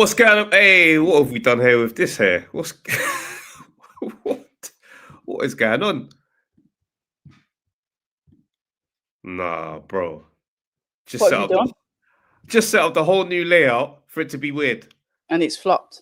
what's going on? Hey, what have we done here with this hair? What's what is going on? Nah, bro. Just What set have you up done? just set up the whole new layout for it to be weird. And it's flopped.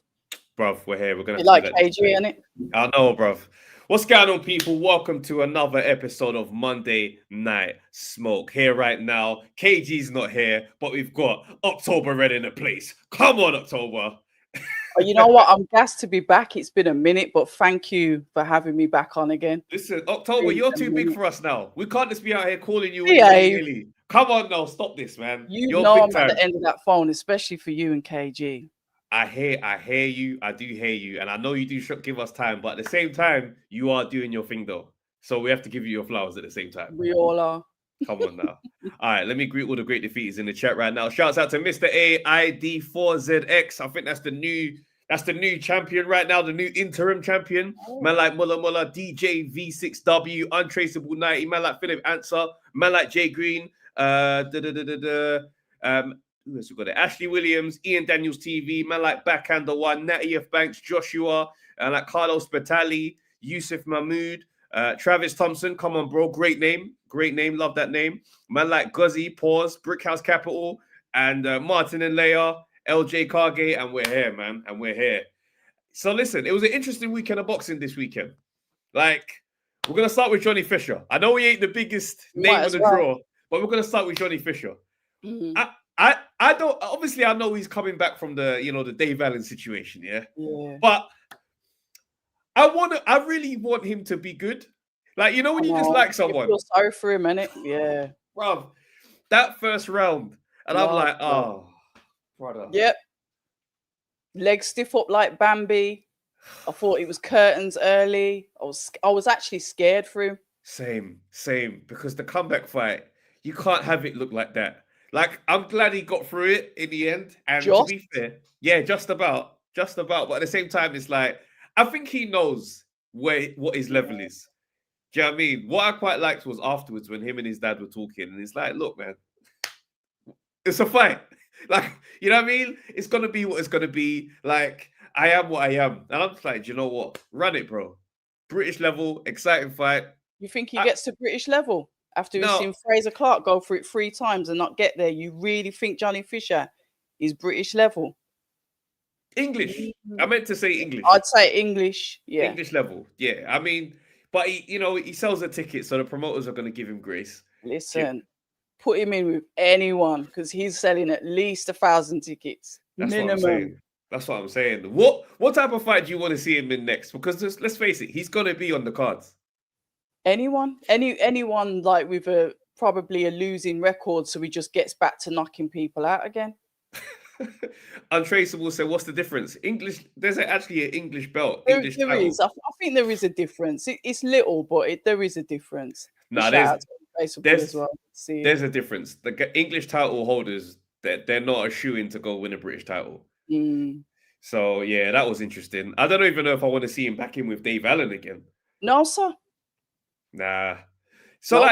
Bruv, we're here. We're gonna You have like to do that KG, today. innit? I know, bruv. What's going on, people? Welcome to another episode of Monday Night Smoke. Here right now, KG's not here, but we've got October Red in the place. Come on, October. Oh, you know what? I'm gassed to be back. It's been a minute, but thank you for having me back on again. Listen, October, you're too big for us now. We can't just be out here calling you Behave. Come on now, stop this, man. You You're know big I'm time. at the end of that phone, especially for you and KG. I hear you. I do hear you, and I know you do give us time, but at the same time, you are doing your thing though. So we have to give you your flowers at the same time. We all are. Come on now. All right, let me greet all the great defeaters in the chat right now. Shouts out to Mr. AID4ZX. I think that's the new champion right now, the new interim champion. Man like Mulla, DJ V6W, Untraceable 90, man like Philip Answer, man like Jay Green, who else we got there? Ashley Williams, Ian Daniels TV, man like Backhander One, Natty F. Banks, Joshua, and like Carlos Batali, Yusuf Mahmood, Travis Thompson. Come on, bro. Great name. Love that name. Man like Guzzy, Pause, Brickhouse Capital, and Martin and Leia, LJ Cargate, and we're here, man. And we're here. So listen, it was an interesting weekend of boxing this weekend. Like, we're going to start with Johnny Fisher. I know he ain't the biggest name on the draw, but we're going to start with Johnny Fisher. Mm-hmm. I don't, obviously I know he's coming back from the, the Dave Allen situation, yeah? But I really want him to be good. Like, when you just like someone. You feel sorry for him, innit? Yeah. Bruv, that first round, and I'm like, oh, brother. Yep. Legs stiff up like Bambi. I thought it was curtains early. I was actually scared for him. Same. Because the comeback fight, you can't have it look like that. Like, I'm glad he got through it in the end. And to be fair, yeah, just about. But at the same time, it's like, I think he knows what his level is. Do you know what I mean? What I quite liked was afterwards when him and his dad were talking, and it's like, look, man, it's a fight. Like, you know what I mean? It's going to be what it's going to be. Like, I am what I am. And I'm just like, do you know what? Run it, bro. British level, exciting fight. You think he gets to British level? After we've seen Fraser Clark go through it 3 times and not get there, you really think Johnny Fisher is British level? English. I meant to say English. I'd say English, yeah. English level, yeah. I mean, but he sells a ticket, so the promoters are going to give him grace. Listen, put him in with anyone because he's selling at least 1,000 tickets. Minimum. That's what I'm saying. What type of fight do you want to see him in next? Because let's face it, he's going to be on the cards. Anyone like with probably a losing record, so he just gets back to knocking people out again. Untraceable said, "What's the difference? English? There's actually an English belt. There is. I think there is a difference. It's little, but there is a difference. No, there's a difference. The English title holders, they're not a shoo-in to go win a British title. So yeah, that was interesting. I don't even know if I want to see him back in with Dave Allen again. No, sir. Nah. So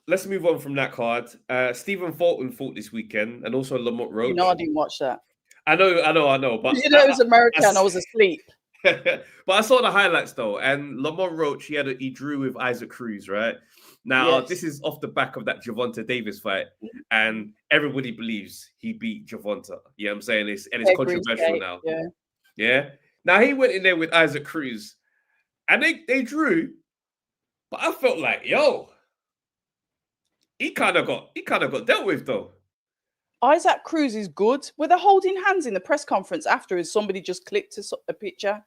let's move on from that card. Stephen Fulton fought this weekend, and also Lamont Roach. I didn't watch that. I know. But it was American. I was asleep. But I saw the highlights though, and Lamont Roach, he drew with Isaac Cruz, right? Now this is off the back of that Gervonta Davis fight, and everybody believes he beat Gervonta. You know what I'm saying? It's controversial now. Yeah. Now he went in there with Isaac Cruz, and they drew. But I felt like, he kind of got dealt with though. Isaac Cruz is good. Were they holding hands in the press conference afterwards? Somebody just clicked a picture.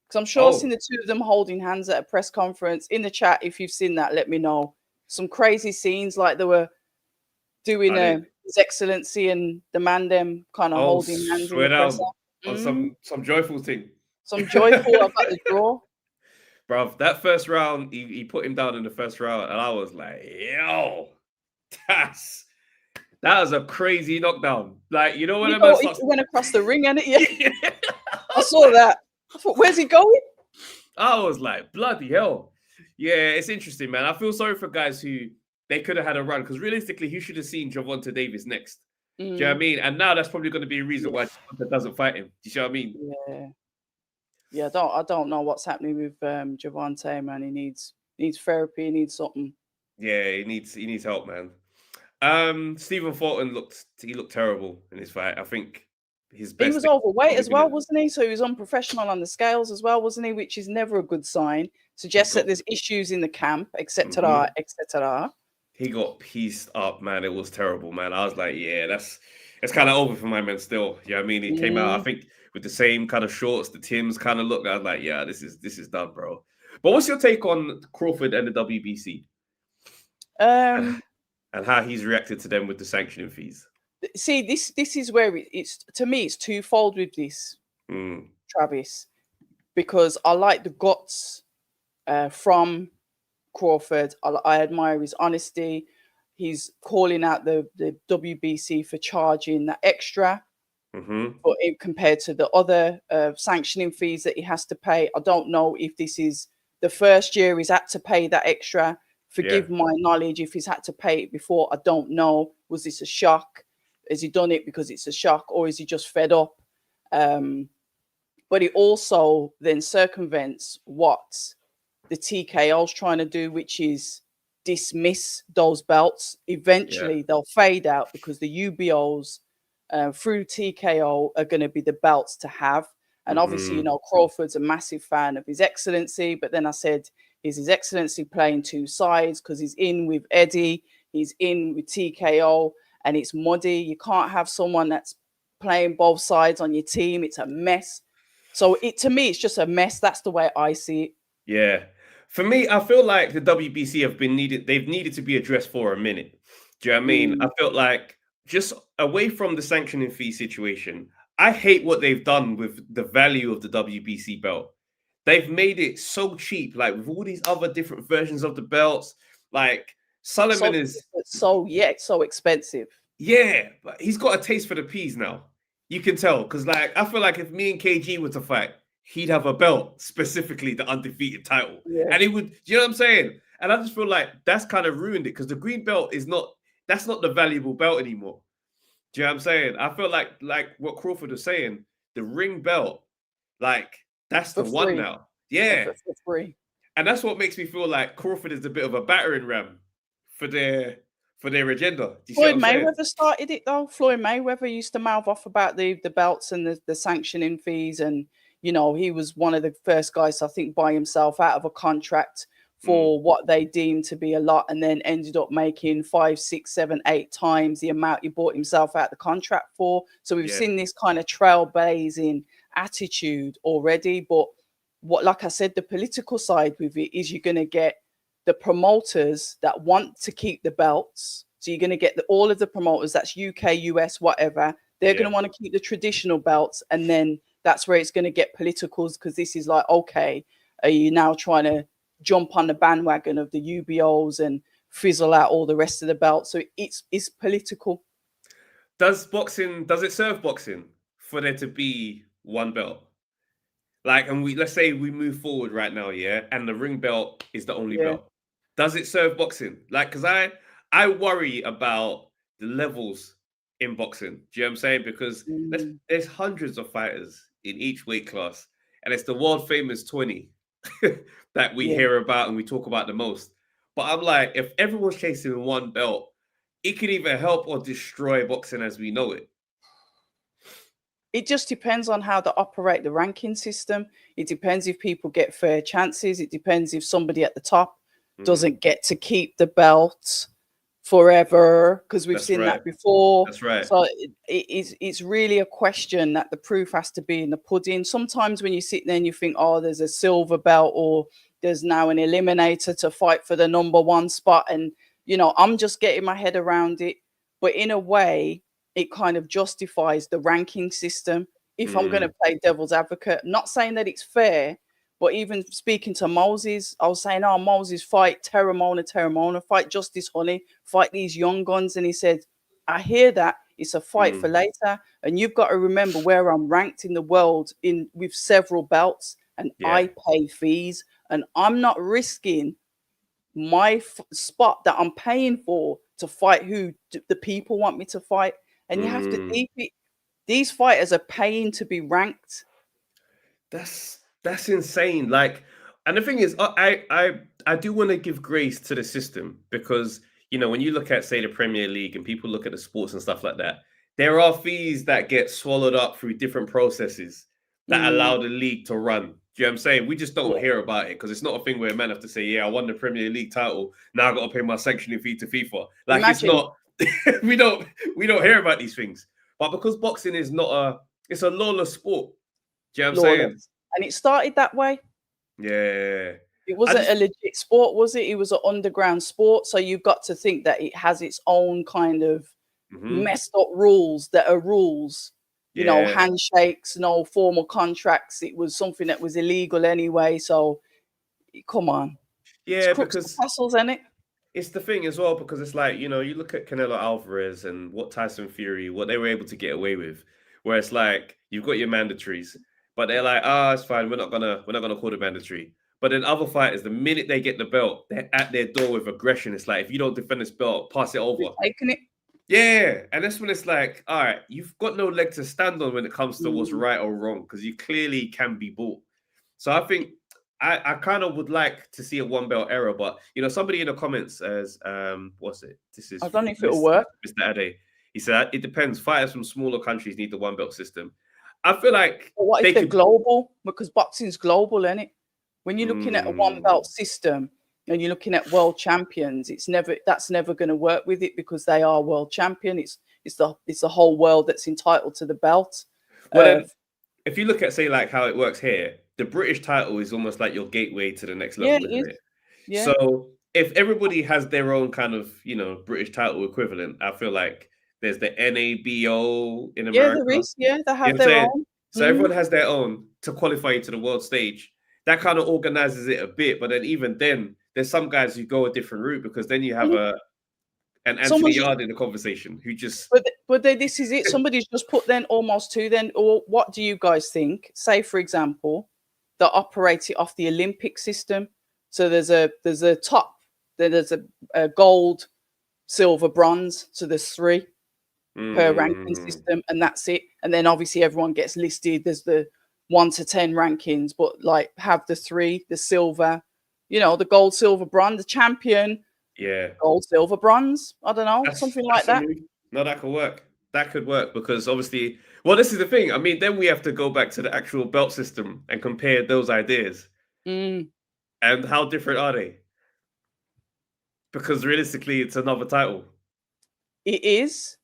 Because I'm sure I've seen the two of them holding hands at a press conference. In the chat, if you've seen that, let me know. Some crazy scenes like they were doing His Excellency and the man them kind of holding hands in the press. Some joyful thing. Some joyful about the draw. Bruv, that first round, he put him down in the first round, and I was like, that was a crazy knockdown. Like, you know what I mean? He went across the ring, and I saw that. I thought, where's he going? I was like, bloody hell. Yeah, it's interesting, man. I feel sorry for guys who they could have had a run, because realistically, he should have seen Gervonta Davis next. Do you know what I mean? And now that's probably going to be a reason why Javante doesn't fight him. Do you see what I mean? Yeah. Yeah, I don't know what's happening with Javante, man. He needs therapy, he needs something. Yeah, he needs help, man. Stephen Fulton looked terrible in his fight. I think his best. He was overweight as well, wasn't he? So he was unprofessional on the scales as well, wasn't he? Which is never a good sign. Suggests that there's issues in the camp, etc., etc. He got pieced up, man. It was terrible, man. I was like, yeah, it's kind of over for my man still. Yeah, I mean, he came out, I think, with the same kind of shorts, the Tims kind of look. I was like, yeah, this is done, bro. But what's your take on Crawford and the WBC? And how he's reacted to them with the sanctioning fees? See, this is where it's to me, it's twofold with this, Travis, because I like the guts from Crawford. I admire his honesty. He's calling out the WBC for charging that extra, but compared to the other sanctioning fees that he has to pay. I don't know if this is the first year he's had to pay that extra. Forgive my knowledge if he's had to pay it before. I don't know. Was this a shock? Has he done it because it's a shock, or is he just fed up? But he also then circumvents what the TKO's trying to do, which is dismiss those belts. Eventually, they'll fade out because the UBOs through TKO are going to be the belts to have. And obviously, you know, Crawford's a massive fan of His Excellency. But then I said, is His Excellency playing two sides? Because he's in with Eddie, he's in with TKO, and it's muddy. You can't have someone that's playing both sides on your team. It's a mess. So to me, it's just a mess. That's the way I see it. Yeah. For me, I feel like the WBC they've needed to be addressed for a minute. Do you know what I mean? I felt like just away from the sanctioning fee situation, I hate what they've done with the value of the WBC belt. They've made it so cheap, like with all these other different versions of the belts. Like Solomon is so expensive. Yeah, but he's got a taste for the peas now. You can tell, because like I feel like if me and KG were to fight, he'd have a belt, specifically the undefeated title. Yeah. And he would, you know what I'm saying? And I just feel like that's kind of ruined it, because the green belt that's not the valuable belt anymore. Do you know what I'm saying? I feel like what Crawford was saying, the ring belt, like that's the one now. Yeah. For free. And that's what makes me feel like Crawford is a bit of a battering ram for their agenda. Floyd Mayweather started it though. Floyd Mayweather used to mouth off about the belts and the sanctioning fees, and you know, he was one of the first guys, I think, buy himself out of a contract for what they deemed to be a lot, and then ended up making 5, 6, 7, 8 times the amount he bought himself out the contract for. So we've seen this kind of trailblazing attitude already. But what, like I said, the political side with it is you're going to get the promoters that want to keep the belts. So you're going to get all of the promoters, that's UK, US, whatever. They're going to want to keep the traditional belts. And then that's where it's going to get politicals, because this is like, okay, are you now trying to jump on the bandwagon of the UBOs and fizzle out all the rest of the belts? So it's political. Does it serve boxing for there to be one belt? Like, and let's say we move forward right now, and the ring belt is the only belt. Does it serve boxing? Like, because I worry about the levels in boxing. Do you know what I'm saying? Because there's hundreds of fighters in each weight class, and it's the world famous 20 that we hear about and we talk about the most. But I'm like, if everyone's chasing one belt, it could either help or destroy boxing as we know it. It just depends on how they operate the ranking system. It depends if people get fair chances. It depends if somebody at the top doesn't get to keep the belt forever, because we've seen that before. That's right. So it's really a question that the proof has to be in the pudding. Sometimes when you sit there and you think, oh, there's a silver belt, or there's now an eliminator to fight for the number one spot, and you know, I'm just getting my head around it. But in a way, it kind of justifies the ranking system. If I'm going to play devil's advocate, not saying that it's fair, but even speaking to Moses, I was saying, oh, Moses, fight Terramona, fight Justice Honey, fight these young guns. And he said, I hear that. It's a fight for later. And you've got to remember where I'm ranked in the world with several belts, and I pay fees, and I'm not risking my spot that I'm paying for to fight who the people want me to fight. and you have to keep it. These fighters are paying to be ranked. That's insane. Like, and the thing is, I do want to give grace to the system because when you look at, say, the Premier League and people look at the sports and stuff like that, there are fees that get swallowed up through different processes that allow the league to run. Do you know what I'm saying? We just don't hear about it because it's not a thing where a man have to say, "Yeah, I won the Premier League title. Now I got to pay my sanctioning fee to FIFA." Like, Imagine. It's not. we don't hear about these things. But because boxing is it's a lawless sport. Do you know what I'm saying? And it started that way. Yeah. It wasn't a legit sport, was it? It was an underground sport. So you've got to think that it has its own kind of messed up rules that are rules. You know, handshakes, no formal contracts. It was something that was illegal anyway. So come on. Yeah, it's because hassles, isn't it? It's the thing as well, because it's like, you look at Canelo Alvarez and what Tyson Fury, what they were able to get away with, where it's like you've got your mandatories, but they're like, it's fine, we're not gonna call the mandatory. But then other fighters, the minute they get the belt, they're at their door with aggression. It's like, if you don't defend this belt, pass it over. Taking it. Yeah, and that's when it's like, all right, you've got no leg to stand on when it comes to what's right or wrong, because you clearly can be bought. So I think I kind of would like to see a one belt era, but somebody in the comments says, what's it? This is I don't know if it'll work. Mr. Ade. He said it depends. Fighters from smaller countries need the one belt system. I feel like what if they're global? Because boxing's global, isn't it? When you're looking at a one belt system and you're looking at world champions, that's never going to work with it because they are world champion. It's the whole world that's entitled to the belt. Well, then, if you look at, say, like how it works here, the British title is almost like your gateway to the next level, isn't it? Yeah. So if everybody has their own kind of, British title equivalent, I feel like there's the NABO in America. Yeah, there is. Yeah, they have their own. So everyone has their own to qualify you to the world stage. That kind of organizes it a bit, but then even then, there's some guys who go a different route because then you have an Anthony Yard in the conversation who just. But this is it. Somebody's just put then almost two. Then, or what do you guys think? Say, for example, that operate it off the Olympic system. So there's a top, then there's a gold, silver, bronze. So there's 3 per ranking system, and that's it. And then obviously everyone gets listed. There's the 1 to 10 rankings, but like have the 3, the silver, the gold, silver, bronze, the champion. Yeah. Gold, silver, bronze. I don't know, something like that. No, that could work. That could work because obviously, well, this is the thing. I mean, then we have to go back to the actual belt system and compare those ideas. And how different are they? Because realistically, it's another title. It is.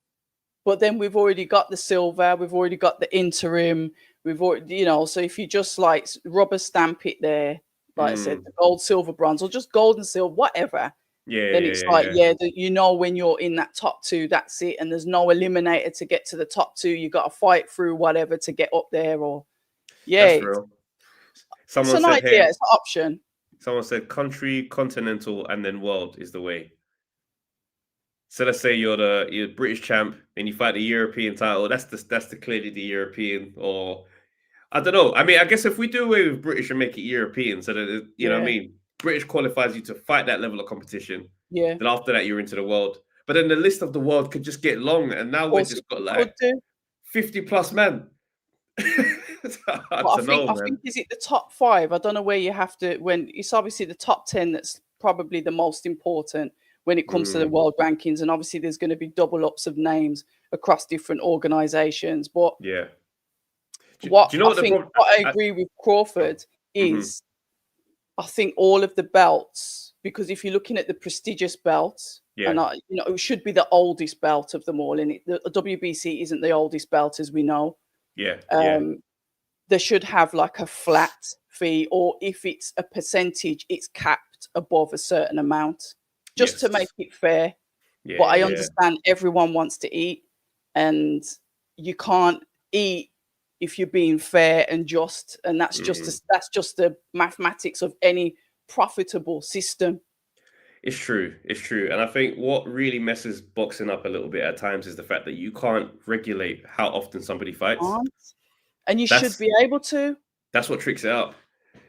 But then we've already got the silver. We've already got the interim. We've already, so if you just like rubber stamp it there, like I said, the gold, silver, bronze, or just gold and silver, whatever. Yeah. Then it's when you're in that top 2, that's it. And there's no eliminator to get to the top 2. You got to fight through whatever to get up there. Or that's real. It's an idea. It's an option. Someone said country, continental, and then world is the way. So let's say you're British champ and you fight the European title. That's clearly the European, or I don't know. I mean, I guess if we do away with British and make it European, so that you know what I mean, British qualifies you to fight that level of competition. Yeah. Then after that, you're into the world. But then the list of the world could just get long, and now we've just got like 50 plus men. I think is it the top 5? I don't know where you have to. When it's obviously the top 10 that's probably the most important when it comes to the world rankings, and obviously there's going to be double ups of names across different organizations. But what I agree with Crawford is, I think all of the belts, because if you're looking at the prestigious belts, and it should be the oldest belt of them all, and the WBC isn't the oldest belt as we know. They should have like a flat fee, or if it's a percentage, it's capped above a certain amount. Just to make it fair. But I understand everyone wants to eat, and you can't eat if you're being fair and just, and that's just the mathematics of any profitable system. It's true, and I think what really messes boxing up a little bit at times is the fact that you can't regulate how often somebody fights, and you should be able to. That's what tricks it up,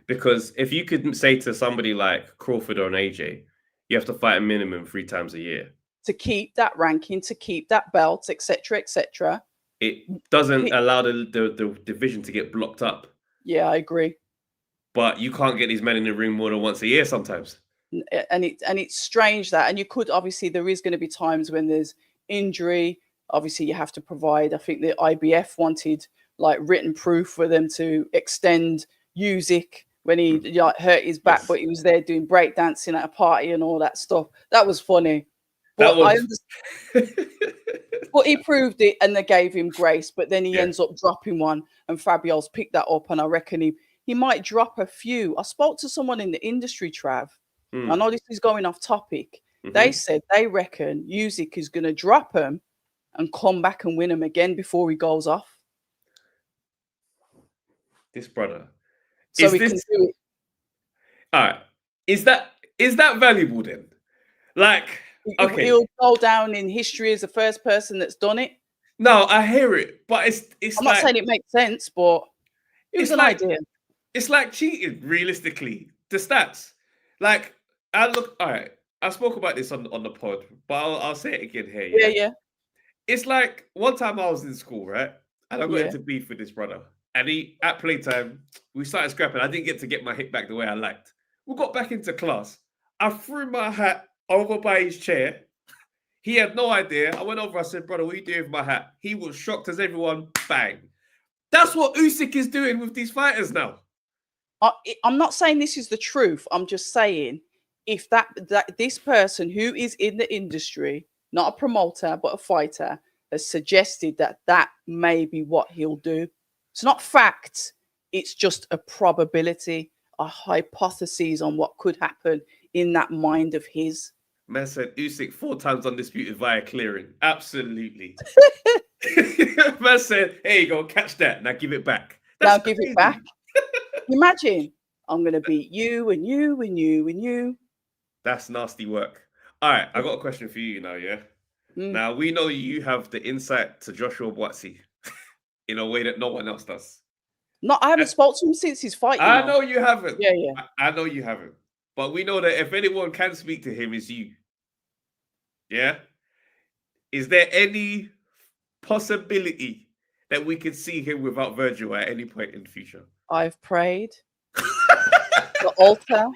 because if you could say to somebody like Crawford or an AJ, you have to fight a minimum 3 times a year. to keep that ranking, to keep that belt, etc., etc. It doesn't allow the division to get blocked up. Yeah, I agree. But you can't get these men in the ring more than once a year sometimes. And it's strange that, and you could, obviously there is going to be times when there's injury. Obviously you have to provide, I think the IBF wanted like written proof for them to extend Usyk when he like hurt his back, but he was there doing breakdancing at a party and all that stuff. That was funny. But but he proved it and they gave him grace, but then he ends up dropping one and Fabio's picked that up, and I reckon he might drop a few. I spoke to someone in the industry, Trav. I know this is going off topic. They said they reckon Usyk is going to drop him and come back and win him again before he goes off. This brother. So we can do it. All right. Is that valuable then? Like, okay. He'll go down in history as the first person that's done it. No, I hear it, but it's I'm not saying it makes sense, but it was an idea. It's like cheating, realistically. The stats. Like, all right. I spoke about this on the pod, but I'll say it again here. Yeah. It's like one time I was in school, right? And I got into beef with this brother. And at playtime, we started scrapping. I didn't get my hit back the way I liked. We got back into class. I threw my hat over by his chair. He had no idea. I went over. I said, brother, what are you doing with my hat? He was shocked as everyone. Bang. That's what Usyk is doing with these fighters now. I'm not saying this is the truth. I'm just saying if that this person who is in the industry, not a promoter, but a fighter, has suggested that may be what he'll do. It's not fact. It's just a probability, a hypothesis on what could happen in that mind of his. Man said Usyk 4 times undisputed via clearing. Absolutely. Man said, here you go, catch that. Now give it back. That's crazy. Give it back. Imagine, I'm going to beat you and you and you and you. That's nasty work. All right, I got a question for you now, yeah? Now, we know you have the insight to Joshua Buatsi in a way that no one else does. No, I haven't spoken to him since his fight. I know you haven't. Yeah. I know you haven't. But we know that if anyone can speak to him, it's you. Yeah? Is there any possibility that we could see him without Virgil at any point in the future? I've prayed. The altar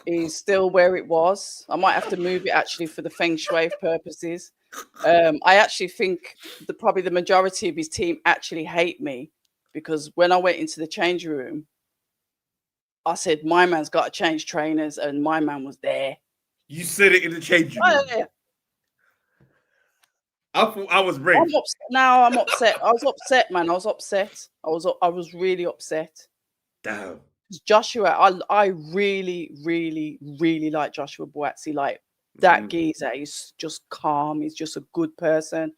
is still where it was. I might have to move it actually for the feng shui purposes. I actually think probably the majority of his team actually hate me because when I went into the change room, I said, my man's got to change trainers, and my man was there. You said it in the change room. Oh, yeah. I thought I was brave. I'm upset. I was upset, man. I was upset. I was really upset. Damn. Joshua, I really, really, really like Joshua Buatsi. Like that geezer, he's just calm. He's just a good person.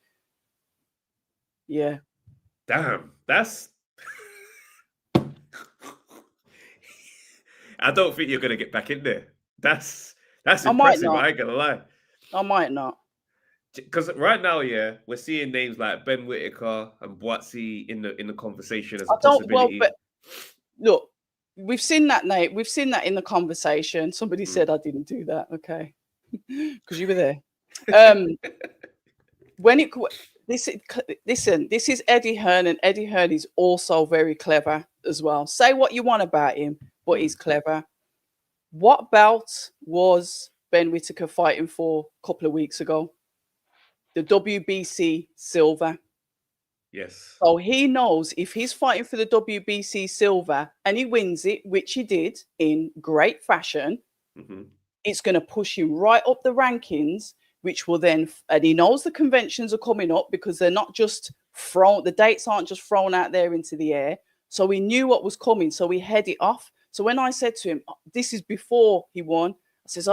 Yeah. Damn, that's. I don't think you're gonna get back in there. That's impressive. I ain't gonna lie. I might not. Because right now, yeah, we're seeing names like Ben Whittaker and Buatsi in the conversation as a possibility. Well, but look, we've seen that name. We've seen that in the conversation. Somebody said I didn't do that. Okay, because you were there. Listen, this is Eddie Hearn, and Eddie Hearn is also very clever as well. Say what you want about him, but he's clever. What belt was Ben Whittaker fighting for a couple of weeks ago? The WBC silver. Yes. So he knows if he's fighting for the WBC silver and he wins it, which he did in great fashion, it's going to push him right up the rankings, which will then, and he knows the conventions are coming up because they're not just thrown, the dates aren't just thrown out there into the air. So he knew what was coming. So he headed off. So when I said to him, this is before he won, I says,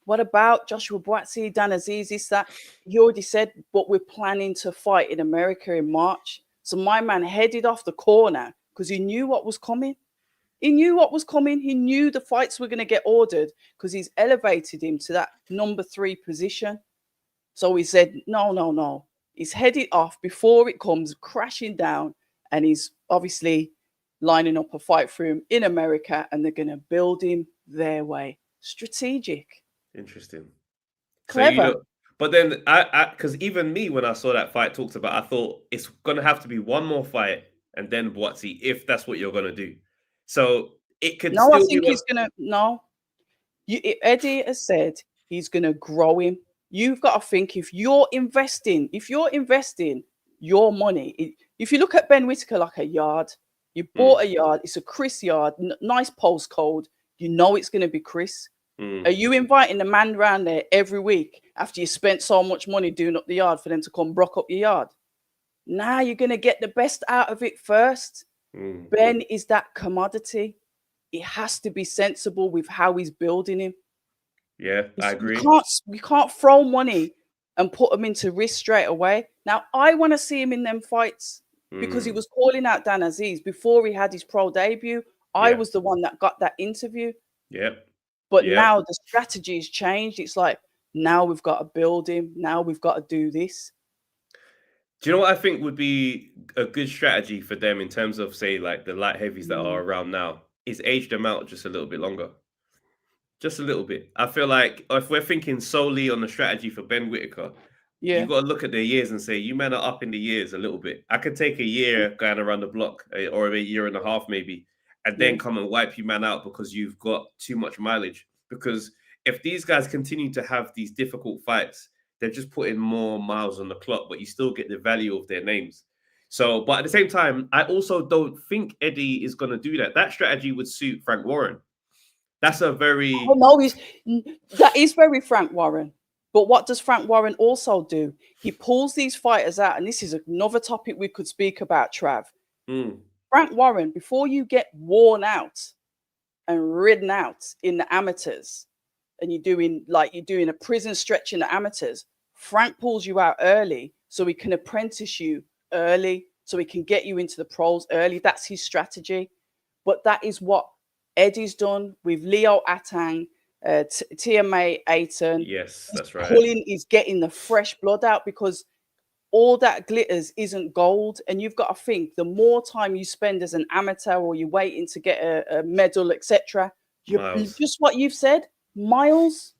what about Joshua Buatsi, Dan Aziz, that? He already said, but we're planning to fight in America in March. So my man headed off the corner because he knew what was coming. He knew what was coming. He knew the fights were going to get ordered because he's elevated him to that number 3 position. So he said, no. He's headed off before it comes crashing down. And he's obviously lining up a fight for him in America, and they're going to build him their way. Strategic. Interesting. Clever. But then because even me, when I saw that fight talked about, I thought it's gonna have to be one more fight and then Boatsy, if that's what you're gonna do. So it could No, I still be think he's gonna. No, Eddie has said he's gonna grow him. You've got to think if you're investing your money. If you look at Ben Whittaker like a yard, you bought a yard. It's a Chris yard, nice postcode. You know it's gonna be Chris. Are you inviting the man around there every week after you spent so much money doing up the yard for them to come brock up your yard? Nah, you're going to get the best out of it first. Ben is that commodity. It has to be sensible with how he's building him. Yeah, I agree. You can't throw money and put him into risk straight away. Now, I want to see him in them fights because he was calling out Dan Aziz before he had his pro debut. I was the one that got that interview. Yep. But now the strategy has changed. It's like, now we've got to build him. Now we've got to do this. Do you know what I think would be a good strategy for them in terms of, say, like the light heavies that are around now? Is age them out just a little bit longer. Just a little bit. I feel like if we're thinking solely on the strategy for Ben Whittaker, you've got to look at their years and say, you men are up in the years a little bit. I could take a year going around the block or a year and a half maybe, and then come and wipe you man out because you've got too much mileage. Because if these guys continue to have these difficult fights, they're just putting more miles on the clock, but you still get the value of their names. So, but at the same time, I also don't think Eddie is going to do that. That strategy would suit Frank Warren. That's a very... Oh, no, that is very Frank Warren. But what does Frank Warren also do? He pulls these fighters out, and this is another topic we could speak about, Trav. Frank Warren, before you get worn out and ridden out in the amateurs, and you're doing a prison stretch in the amateurs, Frank pulls you out early so he can apprentice you early, so he can get you into the pros early. That's his strategy. But that is what Eddie's done with Leo Atang, TMA Aiton. Yes, that's right. He's getting the fresh blood out because all that glitters isn't gold. And you've got to think, the more time you spend as an amateur or you're waiting to get a medal, etc., just what you've said, miles.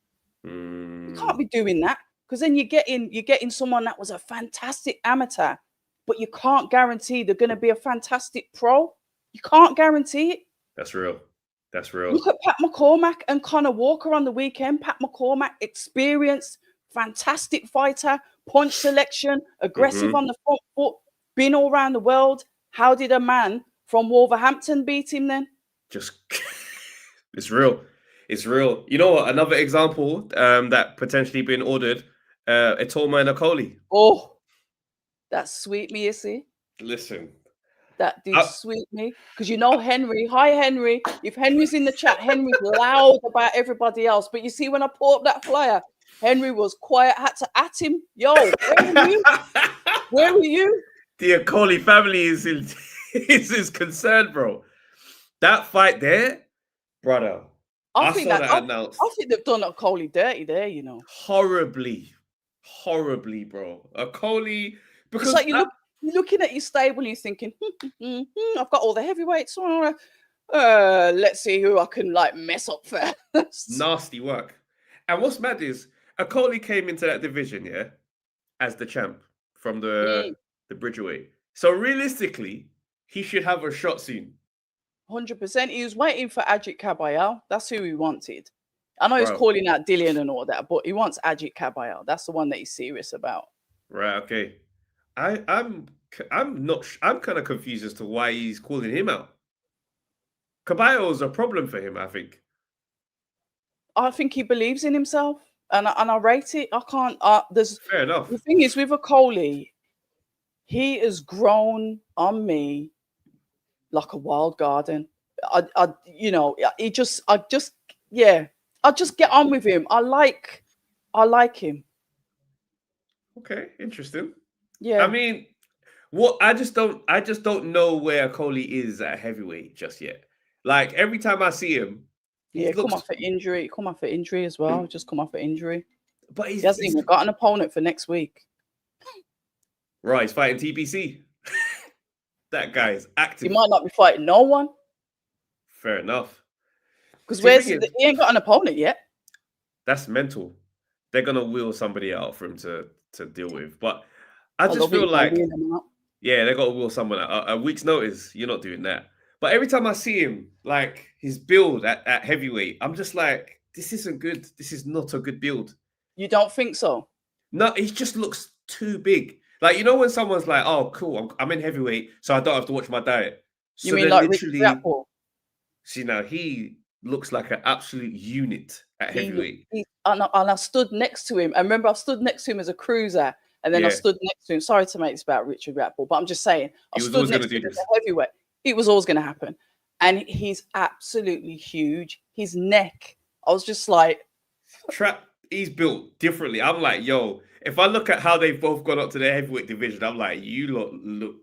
You can't be doing that because then you're getting someone that was a fantastic amateur, but you can't guarantee they're going to be a fantastic pro. You can't guarantee it. That's real. That's real. Look at Pat McCormack and Conor Walker on the weekend. Pat McCormack, experienced, fantastic fighter, punch selection, aggressive on the front foot, been all around the world. How did a man from Wolverhampton beat him then? It's real. It's real. You know what? Another example that potentially been ordered, Itoma and Okoli. Oh, that's sweet me, you see. Listen. That did sweet me. Because you know Henry. Hi, Henry. If Henry's in the chat, Henry's loud about everybody else. But you see, when I put up that flyer, Henry was quiet. I had to at him. Yo, where are you? Where are you? The Okoli family is concerned, bro. That fight there, brother. I think they've done Okoli dirty there, you know. Horribly, bro. Okoli, because it's like you're looking at your stable and you're thinking, I've got all the heavyweights. Let's see who I can mess up first. Nasty work. And what's mad is Okoli came into that division, as the champ from the Bridgerweight. So realistically, he should have a shot soon. 100%. He was waiting for Ajit Kabayel. That's who he wanted. I know he's calling out Dillian and all that, but he wants Ajit Kabayel. That's the one that he's serious about. Right. Okay. I'm kind of confused as to why he's calling him out. Kabayel is a problem for him, I think. I think he believes in himself, and I rate it. I can't. There's fair enough. The thing is with Okoli, he has grown on me like a wild garden. I just get on with him. I like him. Okay, interesting. Yeah. I mean, I just don't know where Okoli is at heavyweight just yet. Like every time I see him, come off an injury. Come off an injury as well. Just come off an injury. But he hasn't even got an opponent for next week. Right, he's fighting TBC. That guy's active. He might not be fighting no one. Fair enough. Because he ain't got an opponent yet. That's mental. they're gonna wheel somebody out for him to deal with. But I just feel like, yeah, they got to wheel someone out. A week's notice, you're not doing that. But every time I see him, like his build at heavyweight, I'm just like, this isn't good. This is not a good build. You don't think so? No, he just looks too big. Like, you know, when someone's like, oh, cool, I'm in heavyweight, so I don't have to watch my diet. So you mean like literally, see, now he looks like an absolute unit at heavyweight. And I stood next to him. I remember I stood next to him as a cruiser, and then I stood next to him. Sorry to make this about Richard Rappel, but I'm just saying, I stood next to him as a heavyweight. It was always going to happen. And he's absolutely huge. His neck, I was just like... He's built differently. I'm like, yo, if I look at how they've both gone up to the heavyweight division, I'm like, you look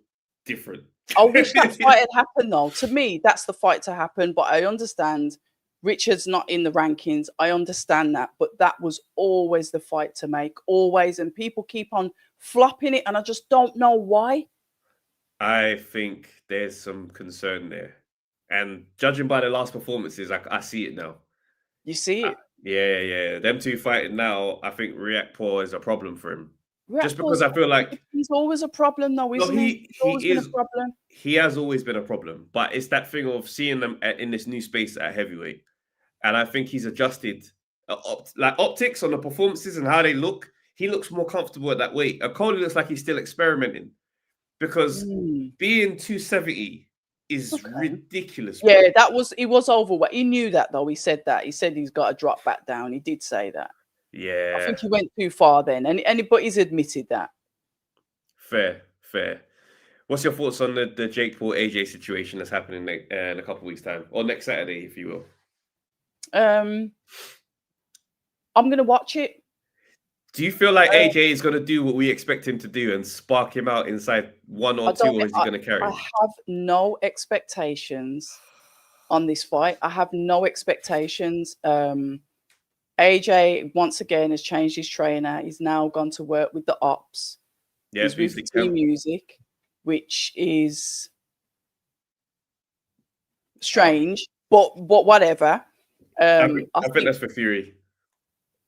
different. I wish that fight had happened, though. To me, that's the fight to happen. But I understand Richard's not in the rankings. I understand that. But that was always the fight to make. Always. And people keep on flopping it. And I just don't know why. I think there's some concern there. And judging by the last performances, I see it now. You see it? Yeah. Them two fighting now, I think Riakporhe is a problem for him. Just because I feel like he's always a problem, though, isn't he? He is a problem. He has always been a problem, but it's that thing of seeing them in this new space at heavyweight, and I think he's adjusted, like optics on the performances and how they look. He looks more comfortable at that weight. Coley looks like he's still experimenting because being 270 is ridiculous. Yeah, he was overweight. He knew that, though. He said that. He said he's got to drop back down. He did say that. Yeah, I think he went too far then, but he's admitted that. Fair. What's your thoughts on the Jake Paul AJ situation that's happening in a couple of weeks' time, or next Saturday, if you will? I'm gonna watch it. Do you feel like AJ is gonna do what we expect him to do and spark him out inside 1 or 2, or is he gonna carry? I have no expectations on this fight. I have no expectations. AJ once again has changed his trainer. He's now gone to work with the Ops. Yeah, he's with Team Music, which is strange, but whatever. I think that's for Fury.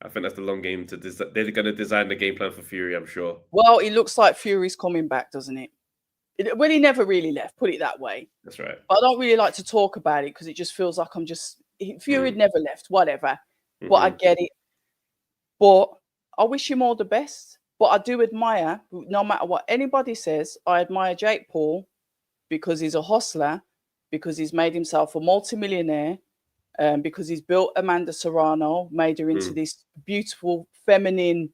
I think that's the long game they're going to design the game plan for Fury, I'm sure. Well, it looks like Fury's coming back, doesn't it? Well, he never really left, put it that way. That's right. But I don't really like to talk about it because it just feels like Fury never left, whatever. But I get it. But I wish him all the best. But I do admire, no matter what anybody says, I admire Jake Paul because he's a hustler, because he's made himself a multimillionaire, because he's built Amanda Serrano, made her into this beautiful feminine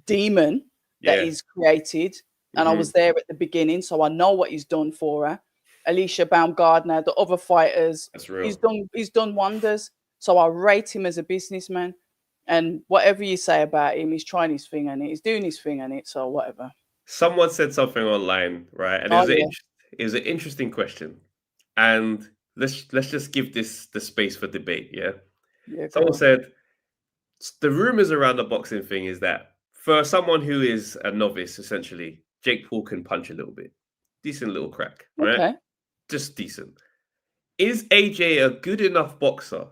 demon that he's created. And I was there at the beginning, so I know what he's done for her. Alicia Baumgardner, the other fighters, that's real. He's done wonders. So I rate him as a businessman, and whatever you say about him, he's trying his thing on it. He's doing his thing on it. So whatever. Someone said something online, right? And it was an interesting question. And let's just give this the space for debate. Yeah. Someone said the rumors around the boxing thing is that for someone who is a novice, essentially, Jake Paul can punch a little bit, decent little crack, right? Okay. Just decent. Is AJ a good enough boxer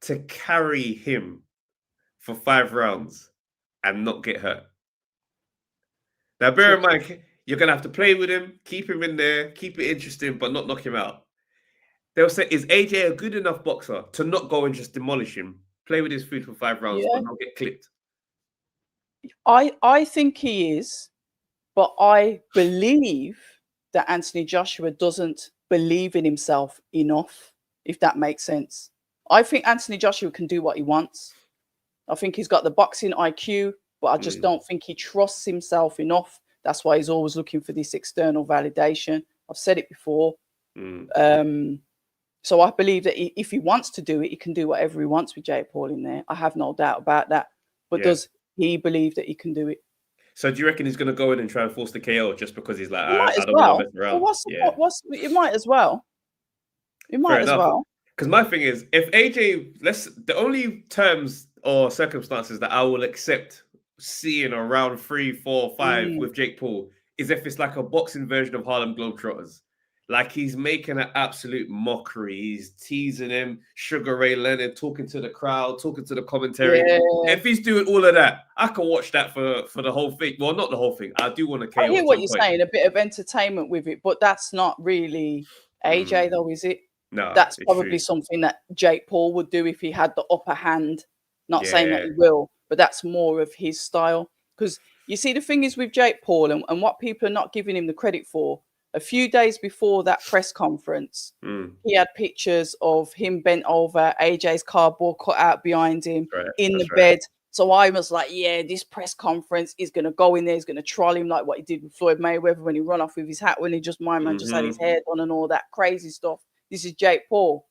to carry him for 5 rounds and not get hurt? Now, bear in mind, you're going to have to play with him, keep him in there, keep it interesting, but not knock him out. They'll say, is AJ a good enough boxer to not go and just demolish him, play with his food for 5 rounds, but not get clipped? I think he is, but I believe that Anthony Joshua doesn't believe in himself enough, if that makes sense. I think Anthony Joshua can do what he wants. I think he's got the boxing IQ, but I just don't think he trusts himself enough. That's why he's always looking for this external validation. I've said it before. So I believe that if he wants to do it, he can do whatever he wants with Jake Paul in there. I have no doubt about that. But does he believe that he can do it? So do you reckon he's going to go in and try and force the KO just because he's like, I don't want to mess around? It might as well. It might as well. Because my thing is, if AJ, the only terms or circumstances that I will accept seeing around 3, 4, 5 with Jake Paul is if it's like a boxing version of Harlem Globetrotters. Like he's making an absolute mockery. He's teasing him, Sugar Ray Leonard, talking to the crowd, talking to the commentary. Yeah. If he's doing all of that, I can watch that for the whole thing. Well, not the whole thing. I do want to KO. I hear what you're saying, a bit of entertainment with it, but that's not really AJ though, is it? No, that's probably true. Something that Jake Paul would do if he had the upper hand. Not saying that he will, but that's more of his style. Because you see, the thing is with Jake Paul and what people are not giving him the credit for, a few days before that press conference, he had pictures of him bent over, AJ's cardboard cutout behind him in the bed. So I was like, yeah, this press conference is going to go in there. He's going to troll him like what he did with Floyd Mayweather when he run off with his hat, when he just, my man just had his hair done and all that crazy stuff. This is Jake Paul.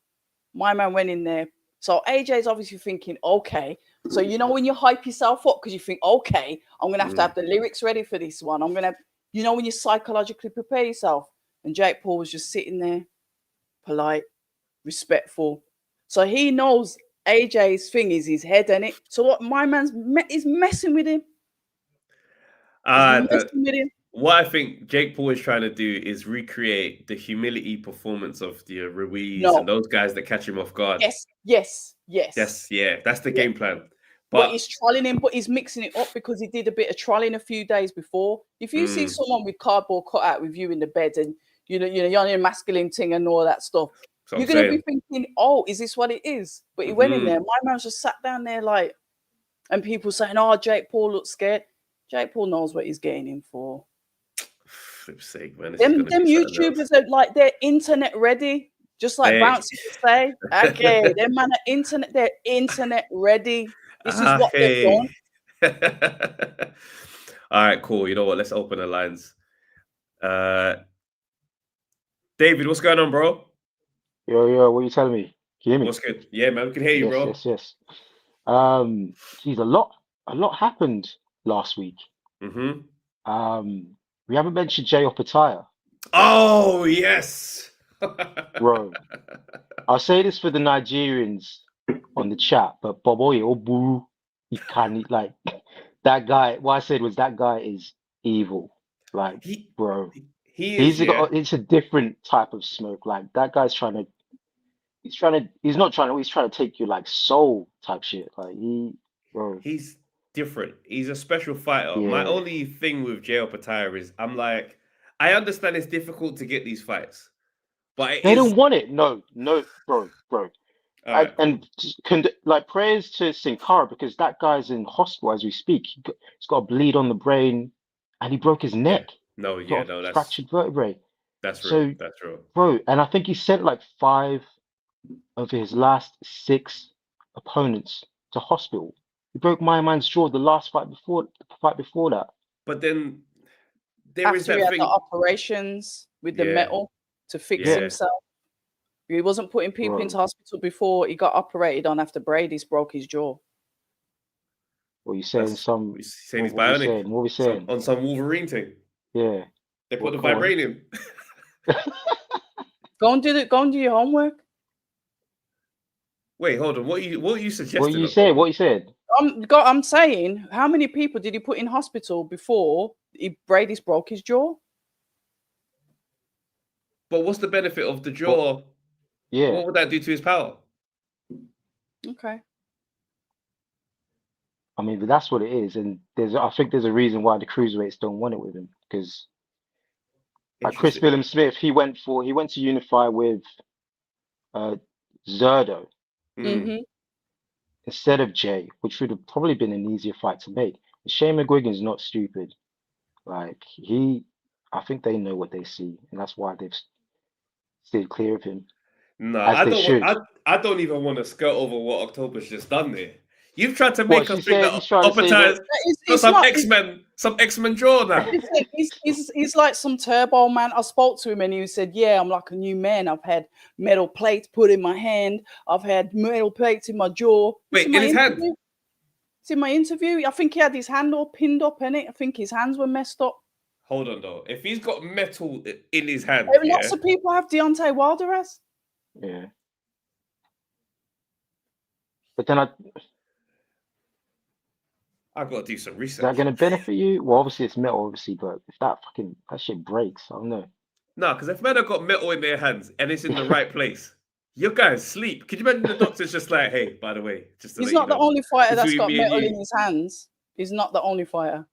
My man went in there. So AJ's obviously thinking, okay. So, you know, when you hype yourself up because you think, okay, I'm going to have the lyrics ready for this one. I'm going to, you know, when you psychologically prepare yourself. And Jake Paul was just sitting there, polite, respectful. So he knows AJ's thing is his head, innit? So what my man's is messing with him. What I think Jake Paul is trying to do is recreate the humility performance of the Ruiz and those guys that catch him off guard. Yes. That's the game plan. But he's trolling him, but he's mixing it up because he did a bit of trolling a few days before. If you see someone with cardboard cut out with you in the bed and you're on your masculine thing and all that stuff, you're going to be thinking, oh, is this what it is? But he went in there. My man's just sat down there like, and people saying, oh, Jake Paul looks scared. Jake Paul knows what he's getting in for. Flip's sake, man. Them YouTubers are like, they're internet ready. Just like Bouncy would say. Okay, them man are they're internet ready. This is what they've done. All right, cool. You know what? Let's open the lines. David, what's going on, bro? Yo, what are you telling me? Can you hear me? What's good? Yeah, man, we can hear you, bro. Yes. Geez, a lot happened last week. We haven't mentioned Jay Opataya. Oh, yes. Bro, I'll say this for the Nigerians on the chat, but Boboy Obu, he can't, like, that guy, what I said was that guy is evil. Like, bro. He's a different type of smoke. Like, that guy's trying to take your, like, soul type shit. Like, he's different. He's a special fighter. My only thing with Jay Opataya is I'm like, I understand it's difficult to get these fights, but they don't want it. No, bro. Right. Like, prayers to Sin Cara because that guy's in hospital as we speak. He's got a bleed on the brain, and he broke his neck. That's fractured vertebrae. That's real. Bro. And I think he sent like 5 of his last 6 opponents to hospital. He broke my man's jaw the last fight before that. But then there is that thing. The operations with the metal to fix himself. He wasn't putting people into hospital before he got operated on after Brady's broke his jaw. What are you saying? He's bionic. What are we saying? On some Wolverine thing. Yeah. They put the vibranium. Go and do your homework. Wait, hold on. What are you suggesting? What you said? I'm saying, how many people did he put in hospital before Brady's broke his jaw? But what's the benefit of the jaw? Yeah. What would that do to his power? Okay. I mean, but that's what it is, and I think there's a reason why the cruiserweights don't want it with him, because like Chris Smith, he went to unify with Zerdo instead of Jay, which would have probably been an easier fight to make. Shane McGuigan's not stupid. Like, I think they know what they see, and that's why they've stayed clear of him. No, I don't even want to skirt over what October's just done there. You've tried to make us think that Opataya some X-Men draw now. He's like some turbo man. I spoke to him and he said, yeah, I'm like a new man. I've had metal plates put in my hand. I've had metal plates in my jaw. Wait, in his hand? It's in my interview. I think he had his hand all pinned up in it. I think his hands were messed up. Hold on, though. If he's got metal in his hand... Lots of people have. Deontay Wilder has. Yeah. But then I've got to do some research. Is that going to benefit you? Well, obviously it's metal, but if that shit breaks, I don't know. No, because if men have got metal in their hands and it's in the right place, you guys sleep. Could you imagine the doctor's just like, hey, by the way, just to He's let not you the know, only fighter that's between got me and metal you. in his hands. He's not the only fighter.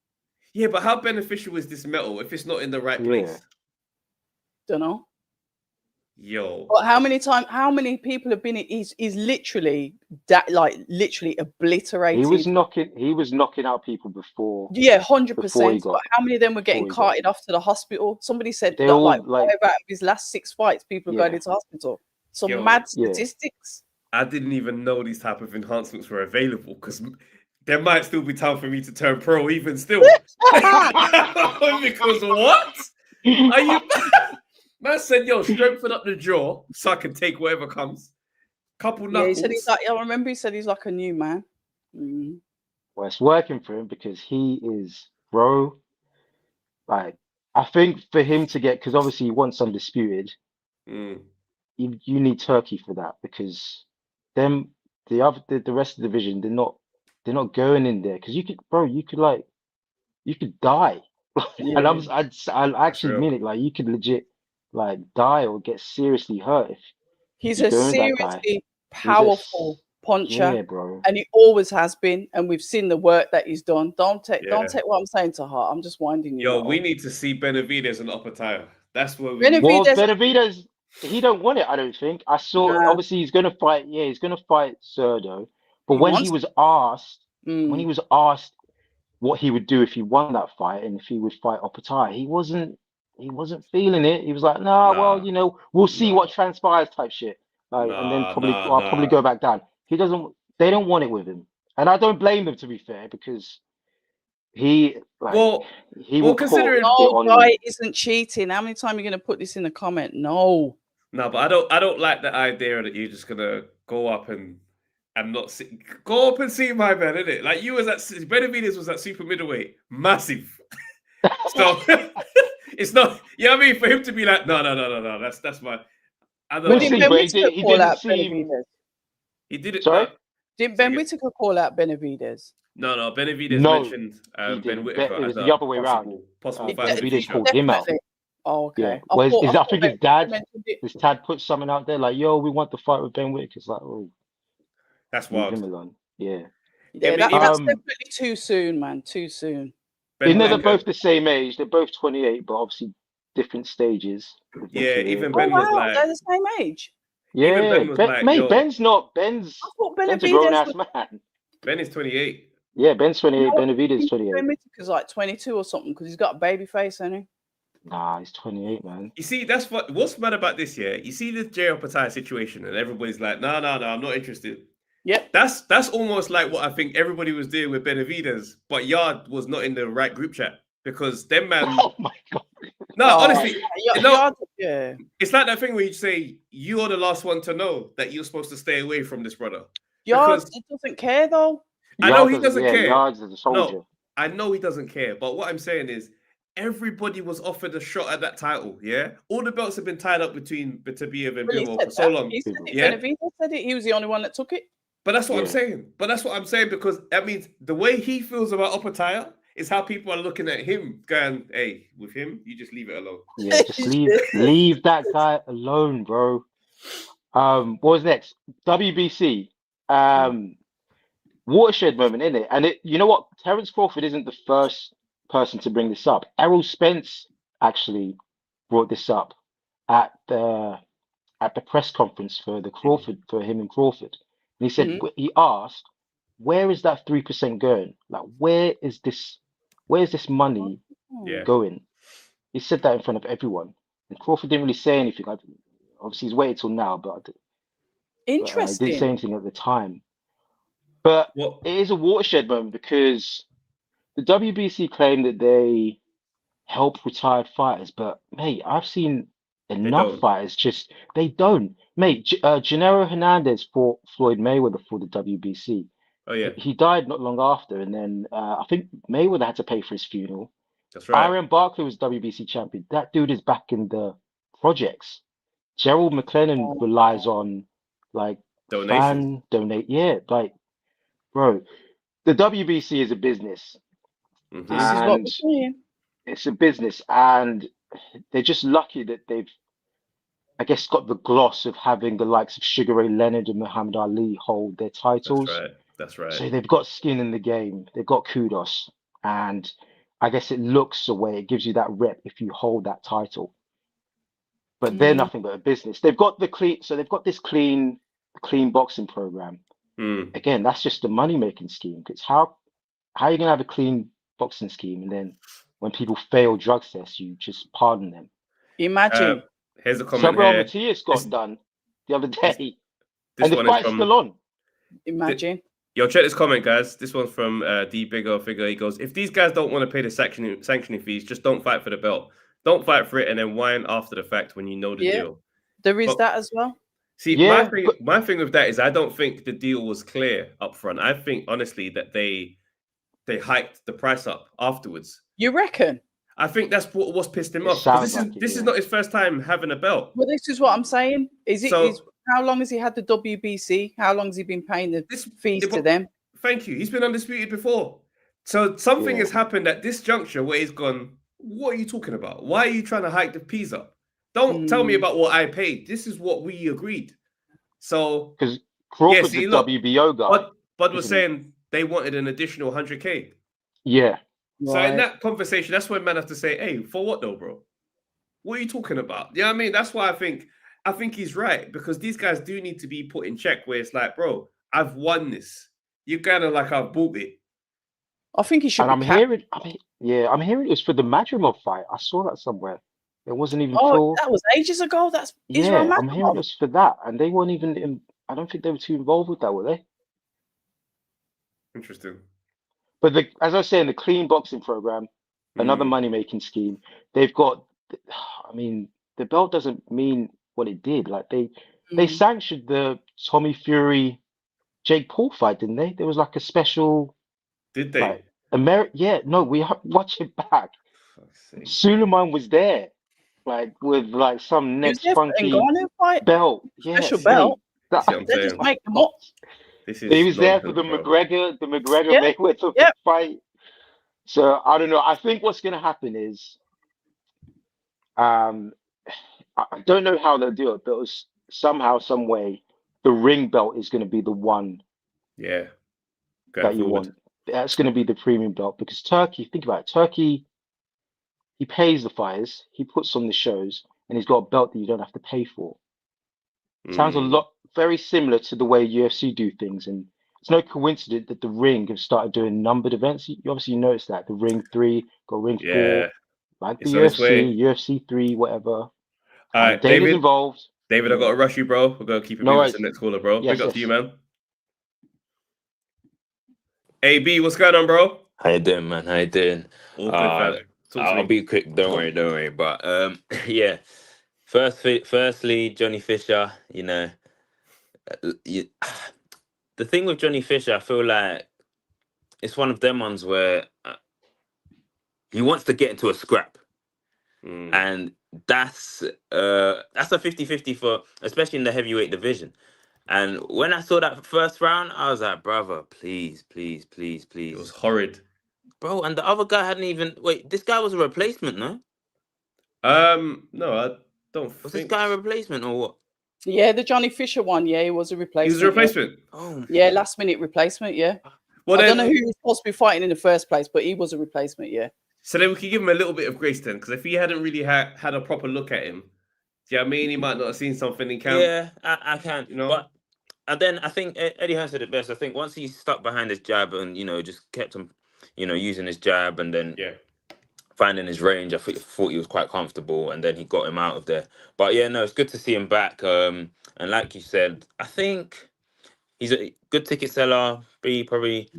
Yeah, but how beneficial is this metal if it's not in the right place? Don't know. Yo. But how many people have been? He's literally literally obliterated. He was knocking out people before. Yeah, 100%. But how many of them were getting carted off to the hospital? Somebody said that like 5 out of his last 6 fights, people are going into hospital. Some mad statistics. I didn't even know these type of enhancements were available because there might still be time for me to turn pro even still. Because what? Are you? Man said, yo, strengthen up the jaw so I can take whatever comes. Couple knuckles. Yeah, he said he's like, I remember he said he's like a new man. Mm. Well, it's working for him because he is, bro. Like, I think for him to get, because obviously he wants undisputed, you need Turkey for that because the rest of the division, they're not going in there because you could die. Yeah. And I actually mean it. Like, you could legit like die or get seriously hurt if he's a seriously powerful puncher, yeah, bro. And he always has been. And we've seen the work that he's done. Don't take what I'm saying to heart. I'm just winding you. Yo, we need to see Benavidez and Opataya. That's what we. Benavidez, he don't want it. I don't think. I saw. Obviously, he's gonna fight. Yeah, he's gonna fight Cerdo. But when he was asked what he would do if he won that fight and if he would fight Opataya, he wasn't feeling it. He was like, well, we'll see what transpires type shit. Like, and then I'll probably go back down. They don't want it with him. And I don't blame them, to be fair, because he will considering no guy isn't cheating. How many times are you going to put this in the comment? No, but I don't like the idea that you're just gonna go up and not see, go up and see my man, innit? Like you was at Benavidez was at super middleweight, massive. So it's not, you know what I mean? For him to be like, no, that's my. I don't know. He did it. Sorry? Didn't Ben Whittaker call out Benavidez? No, Benavidez mentioned Ben Whittaker. It was the other way around. Possible Benavidez called him out. Oh, okay. Yeah. I think his dad put something out there like, yo, we want the fight with Ben Whittaker. It's like, oh. That's wild. Leave him alone. Yeah. Yeah, that's definitely too soon, man. Too soon. They're both the same age. They're both 28, but obviously different stages. Yeah, even Ben was like, they're the same age. Yeah, Ben's not. Ben's a grown-ass man. Ben is 28. Yeah, Ben's 28. Benavidez is 28. Because like 22 or something, because he's got a baby face, hasn't he? Nah, he's 28, man. You see, that's what's mad about this year. You see the Jay Opataya situation, and everybody's like, no, I'm not interested. Yep. That's almost like what I think everybody was doing with Benavidez, but Yard was not in the right group chat because them man. Oh my god. No, honestly, yeah. It's like that thing where you say you're the last one to know that you're supposed to stay away from this brother. Yard doesn't care though. I know he doesn't care. Yard's a soldier. No, I know he doesn't care, but what I'm saying is everybody was offered a shot at that title. Yeah, all the belts have been tied up between Beterbiev and Bivol for so long. Benavidez said it. He was the only one that took it. But that's what I'm saying. Because that means the way he feels about Opataya is how people are looking at him, going, "Hey, with him, you just leave it alone." Yeah, just leave that guy alone, bro. What was next? WBC. Watershed moment, isn't it? And you know what? Terence Crawford isn't the first person to bring this up. Errol Spence actually brought this up at the press conference for him and Crawford. And he said, he asked, where is that 3% going? Like, where is this money going? He said that in front of everyone. And Crawford didn't really say anything. Obviously, he's waited till now, but interesting. He didn't say anything at the time. But it is a watershed moment because the WBC claim that they help retired fighters, but mate, I've seen enough fighters they don't. Mate, Gennaro Hernandez fought Floyd Mayweather for the WBC. Oh yeah. He died not long after, and then I think Mayweather had to pay for his funeral. That's right. Iron Barkley was WBC champion. That dude is back in the projects. Gerald McLennan relies on like donations. Yeah, like bro, the WBC is a business. This is what we're saying. It's a business, and they're just lucky that they've, I guess, got the gloss of having the likes of Sugar Ray Leonard and Muhammad Ali hold their titles. That's right. So they've got skin in the game. They've got kudos, and I guess it looks away. It gives you that rep if you hold that title. But they're nothing but a business. They've got the clean. So they've got this clean boxing program. Again, that's just a money making scheme. Because how are you gonna have a clean boxing scheme and then when people fail drug tests, you just pardon them? Imagine. Here's a comment Samuel here. Matias got done the other day, This and the one fight's is from. still on. Imagine. Yo, check this comment, guys. This one's from D Bigger Figure. He goes, if these guys don't want to pay the sanctioning fees, just don't fight for the belt. Don't fight for it and then whine after the fact when you know the deal. There is that as well. See, my thing with that is I don't think the deal was clear up front. I think honestly that they hiked the price up afterwards. You reckon? I think that's what pissed him off. This is not his first time having a belt. Well, this is what I'm saying. How long has he had the WBC? How long has he been paying the fees to them? Thank you. He's been undisputed before. So something has happened at this juncture where he's gone, what are you talking about? Why are you trying to hike the fees up? Don't tell me about what I paid. This is what we agreed. So because Crawford's a WBO guy. Bud was saying they wanted an additional 100K. Yeah. So in that conversation, that's when man have to say, hey, for what though, bro? What are you talking about? You know what I mean? That's why I think he's right, because these guys do need to be put in check where it's like, bro, I've won this. You kind of like I've bought it. I think he should. And I'm hearing it was for the Madrimov fight. I saw that somewhere. It wasn't even for. That was ages ago. That's Israel Madrimov. I'm hearing it was for that, and they weren't even. I don't think they were too involved with that, were they? Interesting. But as I was saying, the clean boxing program, another money-making scheme. They've got. I mean, the belt doesn't mean what it did. Like they sanctioned the Tommy Fury, Jake Paul fight, didn't they? There was like a special. Did they? Like, we watch it back. Suleiman was there, like with like some next funky belt. Special belt. They just make them up. He was there for the McGregor Mayweather fight. So I don't know. I think what's going to happen is, I don't know how they'll do it, but it was somehow, some way, the ring belt is going to be the one. Yeah. That you want. That's going to be the premium belt, because Turkey. Think about it. Turkey. He pays the fighters. He puts on the shows, and he's got a belt that you don't have to pay for. Sounds a lot very similar to the way UFC do things, and it's no coincidence that the Ring have started doing numbered events. You obviously noticed that the Ring 3 got Ring 4, like the UFC 3, whatever. David's involved. David, I got to rush you, bro. We're gonna keep it moving to the next caller, bro. Big up to you, man. AB, what's going on, bro? How you doing, man? How you doing? All good, I'll be quick. Don't worry. But yeah. Firstly, Johnny Fisher. You know, the thing with Johnny Fisher, I feel like it's one of them ones where he wants to get into a scrap, and that's a 50-50 for, especially in the heavyweight division. And when I saw that first round, I was like, brother, please. It was horrid. Bro, and the other guy hadn't even... Wait, this guy was a replacement, no? No, I don't think... Was this guy a replacement or what? Yeah, the Johnny Fisher one, he was a replacement. He was a replacement? Yeah. Oh. Yeah, last-minute replacement, yeah. Well, I don't know who he was supposed to be fighting in the first place, but he was a replacement, yeah. So then we could give him a little bit of grace then, because if he hadn't really had a proper look at him, do you know what I mean? He might not have seen something in camp. Yeah, I can. You know? But and then I think Eddie Hearn said it best. I think once he stuck behind his jab and, just kept him, using his jab and then finding his range, I thought he was quite comfortable, and then he got him out of there. But yeah, no, it's good to see him back. And like you said, I think he's a good ticket seller, probably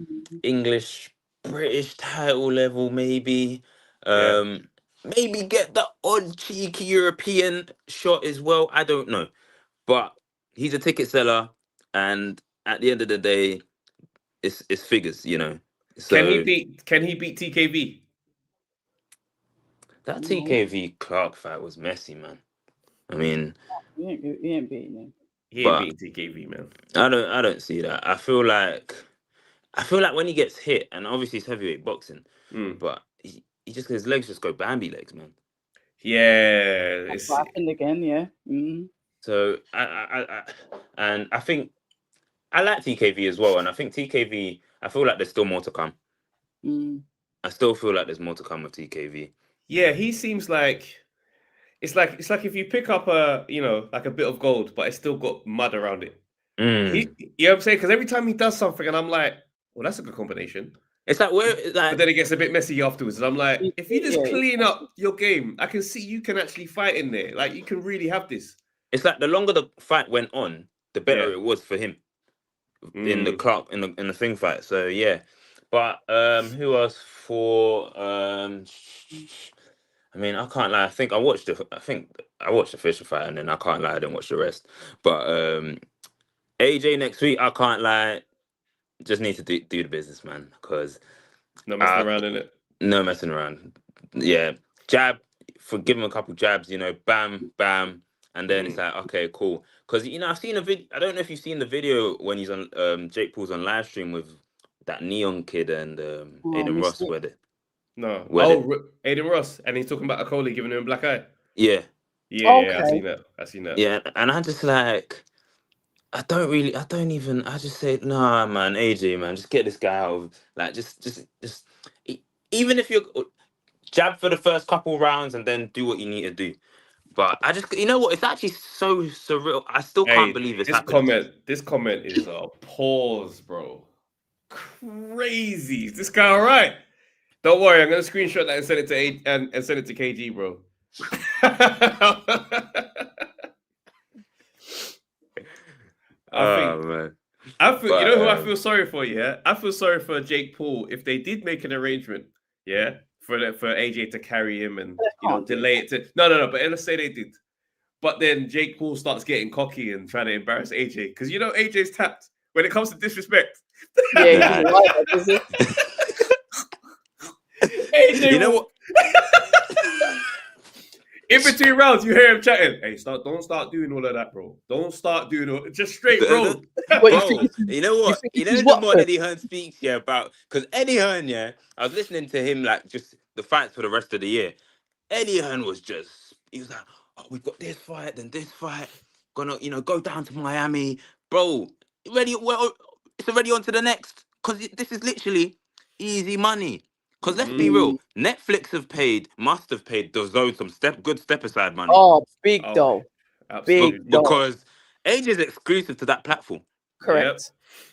English, British title level, maybe. Maybe get the odd cheeky European shot as well. I don't know. But he's a ticket seller, and at the end of the day, it's figures, So can he beat TKV? That TKV Clark fight was messy, man. I mean, he ain't beating him. He ain't beating TKV, man. I don't see that. I feel like when he gets hit, and obviously it's heavyweight boxing, but his legs just go Bambi legs, man. Yeah, That's what happened again. Yeah. So I think I like TKV as well, and I think TKV. I feel like there's still more to come. I still feel like there's more to come with TKV. Yeah, he seems like it's like if you pick up a like a bit of gold, but it's still got mud around it. You know what I'm saying? Because every time he does something, and I'm like, well, that's a good combination. It's like but then it gets a bit messy afterwards, and I'm like, if you just clean up your game, I can see you can actually fight in there. Like you can really have this. It's like the longer the fight went on, the better it was for him in the Clark in the thing fight. So yeah, but who else for? I mean, I can't lie. I think I watched the Fisher fight, and then I can't lie, I didn't watch the rest. But AJ next week, I can't lie. Just need to do the business, man, because no messing around in it. No messing around. Yeah, jab. Give him a couple jabs, bam, bam, and then it's like, okay, cool. Because I've seen a video. I don't know if you've seen the video when he's on Jake Paul's on live stream with that Neon kid and Aiden Ross. Aiden Ross, and he's talking about Akoli giving him a black eye. Yeah. Yeah, I've seen that. Yeah, and I'm just like, I just say, nah, man, AJ, man, just get this guy out of, like, just, even if you're jab for the first couple rounds and then do what you need to do. But I just, you know what, it's actually so surreal. I still can't believe it's happening. This comment is a pause, bro. Crazy. Is this guy all right? Don't worry, I'm gonna screenshot that and send it to and send it to KG, bro. Man. I feel, who I feel sorry for, yeah? I feel sorry for Jake Paul if they did make an arrangement, yeah, for AJ to carry him and delay it to no, but let's say they did. But then Jake Paul starts getting cocky and trying to embarrass AJ because AJ's tapped when it comes to disrespect. Yeah, AJ, you know what? In between rounds, you hear him chatting. Hey, don't start doing all of that, bro. Don't start doing all just straight, bro. You know what? The more Eddie Hearn speaks, about because Eddie Hearn, I was listening to him like just the fights for the rest of the year. Eddie Hearn he was like, oh, we've got this fight, then this fight, gonna go down to Miami, bro. Ready? Well, it's already on to the next because this is literally easy money. Because let's be real, Netflix must have paid the Zone some good step aside money. Oh, big dough. Big dough. Because AJ is exclusive to that platform. Correct. Yep.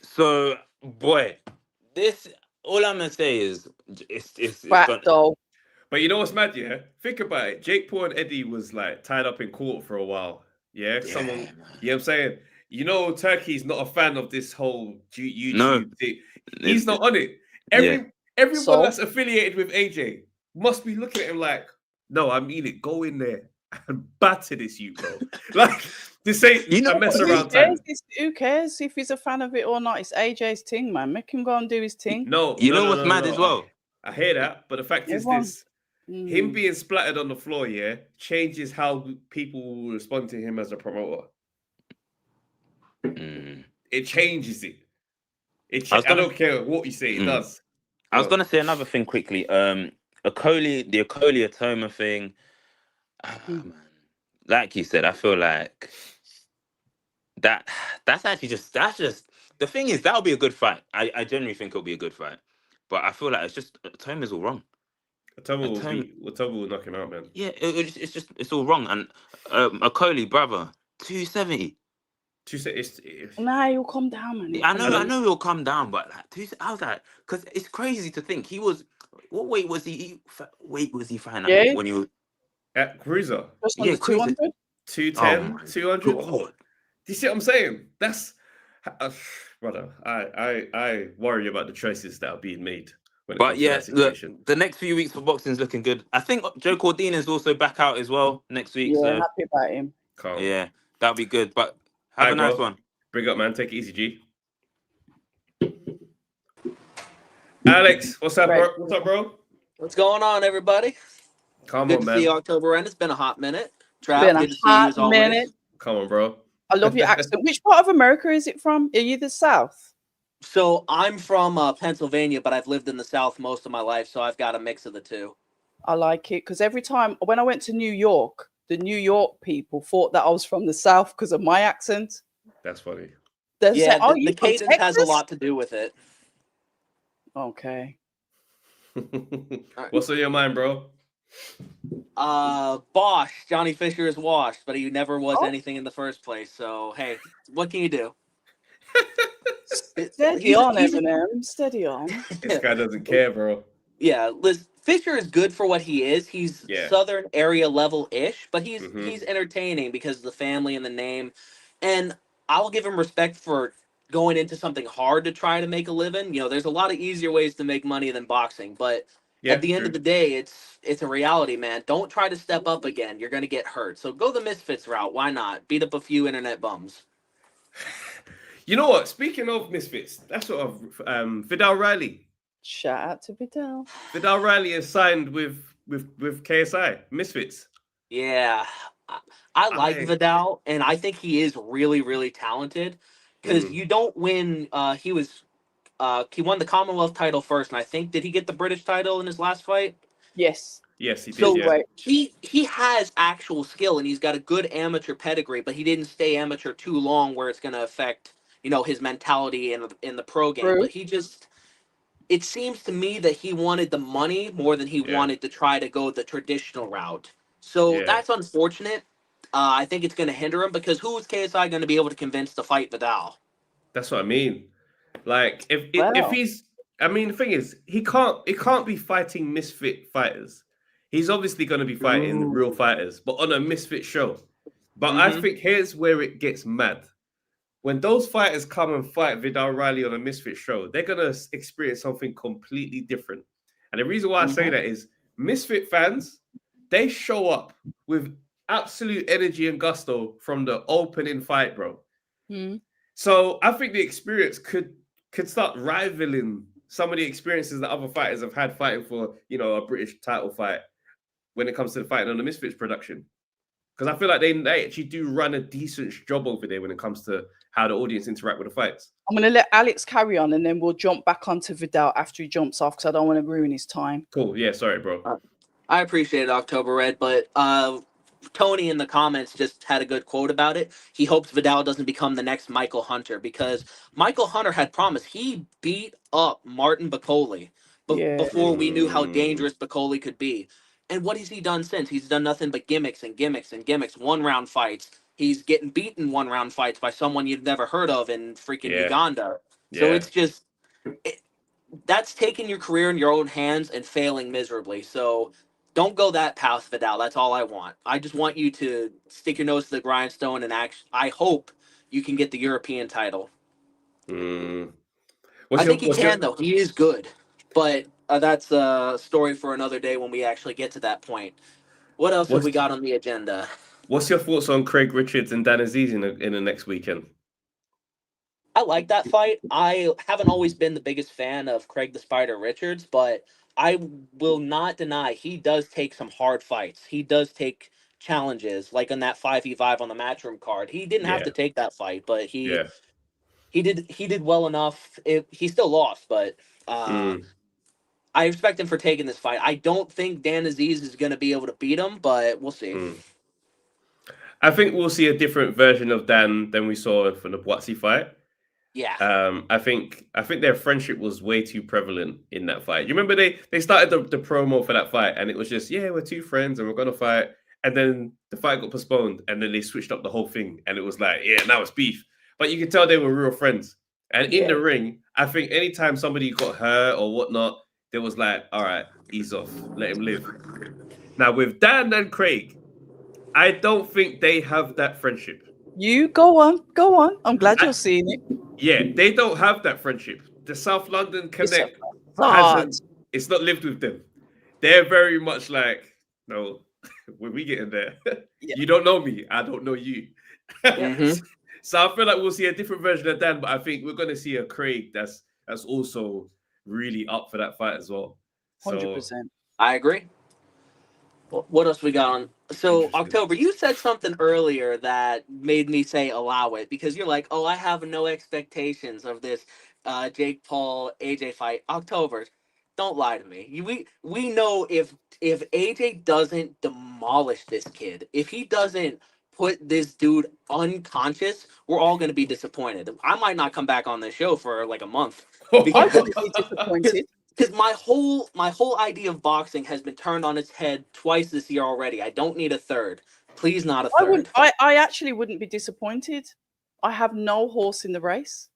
So, boy, all I'm going to say is it's dough. But you know what's mad, yeah? Think about it. Jake Paul and Eddie was like tied up in court for a while. Yeah? Someone, you know what I'm saying? Turkey's not a fan of this whole YouTube thing. He's not on it. Everyone that's affiliated with AJ must be looking at him like, no, I mean it. Go in there and batter this, bro. Like, this ain't a mess around time. Who cares if he's a fan of it or not? It's AJ's thing, man. Make him go and do his thing. No, what's mad as well? I hear that, but the fact is this. Him being splattered on the floor, changes how people will respond to him as a promoter. It changes it. I don't care what you say, it does. I was gonna say another thing quickly. The Akoli Atoma thing. Man. Like you said, I feel like that's just the thing is that'll be a good fight. I genuinely think it'll be a good fight. But I feel like it's just Atoma's all wrong. Atoma will knock him out, man. Yeah, it's all wrong. And Akoli, brother, 270. Nah, he'll come down, man. I know he'll come down, but like, I was like, because it's crazy to think he was. What weight was he? Fighting at when he was at cruiser? Yeah, 200, 210, 200. Do you see what I'm saying? That's brother. I worry about the choices that are being made. But yeah, look, the next few weeks for boxing is looking good. I think Joe Cordina is also back out as well next week. Yeah, happy about him. Calm. Yeah, that'll be good. But have a nice one. Bring up, man. Take it easy, G. Alex, what's up, bro? What's up, bro? What's going on, everybody? Come good on, to man. See October end. It's been a hot minute. Been a hot minute. Come on, bro. I love your accent. Which part of America is it from? Are you the South? So I'm from Pennsylvania, but I've lived in the South most of my life, so I've got a mix of the two. I like it because every time when I went to New York, the New York people thought that I was from the South because of my accent. That's funny. They say, "Oh, the you from cadence has a Texas?" lot to do with it. Okay. What's on your mind, bro? Bosch, Johnny Fisher is washed, but he never was Oh. anything in the first place. So hey, what can you do? Steady on, Eminem. Steady on. This guy doesn't care, bro. Yeah, Liz, Fisher is good for what he is. He's Yeah. Southern area level-ish, but he's entertaining because of the family and the name. And I'll give him respect for going into something hard to try to make a living. You know, there's a lot of easier ways to make money than boxing, but Yeah, at the end of the day, it's a reality, man. Don't try to step up again. You're gonna get hurt. So go the Misfits route. Why not? Beat up a few internet bums. You know what? Speaking of Misfits, that's what of Vidal Riley. Shout out to Vidal. Vidal Riley is signed with KSI Misfits. Yeah, I like Vidal, and I think he is really, really talented. Because you don't win. He won the Commonwealth title first, and I think did he get the British title in his last fight? Yes. Yes, he did. So yeah. he has actual skill, and he's got a good amateur pedigree, but he didn't stay amateur too long, where it's going to affect his mentality in the pro game. True. But it seems to me that he wanted the money more than he wanted to try to go the traditional route. So that's unfortunate. I think it's going to hinder him because who is KSI going to be able to convince to fight Vidal? That's what I mean. Like if he's, I mean, the thing is, he can't be fighting misfit fighters. He's obviously going to be fighting real fighters, but on a misfit show. But I think here's where it gets mad. When those fighters come and fight Vidal Riley on a misfit show, they're going to experience something completely different. And the reason why I say that is misfit fans, they show up with absolute energy and gusto from the opening fight, bro. So I think the experience could start rivaling some of the experiences that other fighters have had fighting for, a British title fight when it comes to the fighting on the Misfits production. Because I feel like they actually do run a decent job over there when it comes to how the audience interact with the fights. I'm going to let Alex carry on and then we'll jump back onto Vidal after he jumps off because I don't want to ruin his time. Cool. Yeah, sorry, bro. I appreciate it, October Red, but Tony in the comments just had a good quote about it. He hopes Vidal doesn't become the next Michael Hunter because Michael Hunter had promised he beat up Martin Bacoli before we knew how dangerous Bacoli could be. And what has he done since? He's done nothing but gimmicks and gimmicks and gimmicks, one-round fights. He's getting beaten one-round fights by someone you've never heard of in freaking Uganda. So it's just... that's taking your career in your own hands and failing miserably. So don't go that path, Vidal. That's all I want. I just want you to stick your nose to the grindstone and I hope you can get the European title. I think he can, though. He is good. But that's a story for another day when we actually get to that point. What else have we got on the agenda? What's your thoughts on Craig Richards and Dan Aziz in the next weekend? I like that fight. I haven't always been the biggest fan of Craig the Spider Richards, but I will not deny he does take some hard fights. He does take challenges, like on that 5v5 on the Matchroom card. He didn't have to take that fight, but he did well enough. He still lost, but I respect him for taking this fight. I don't think Dan Aziz is going to be able to beat him, but we'll see. I think we'll see a different version of Dan than we saw for the Boatsy fight. Yeah. I think their friendship was way too prevalent in that fight. You remember they started the promo for that fight and it was just, we're two friends and we're going to fight. And then the fight got postponed and then they switched up the whole thing. And it was like, now it's beef. But you could tell they were real friends. And in the ring, I think anytime somebody got hurt or whatnot, there was like, all right, ease off, let him live. Now with Dan and Craig, I don't think they have that friendship. You go on. I'm glad you're seeing it. Yeah, they don't have that friendship. The South London Connect it's not lived with them. They're very much like, no, when we get in there, you don't know me, I don't know you. So I feel like we'll see a different version of Dan, but I think we're going to see a Craig that's also really up for that fight as well. 100%. I agree. What else we got on? So, October, you said something earlier that made me say allow it because you're like, I have no expectations of this Jake Paul AJ fight. October, Don't lie to me. We know if AJ doesn't demolish this kid, if he doesn't put this dude unconscious, we're all going to be disappointed. I might not come back on this show for like a month. I wouldn't be disappointed. Because my whole idea of boxing has been turned on its head twice this year already. I don't need a third. Please, not a third. I actually wouldn't be disappointed. I have no horse in the race.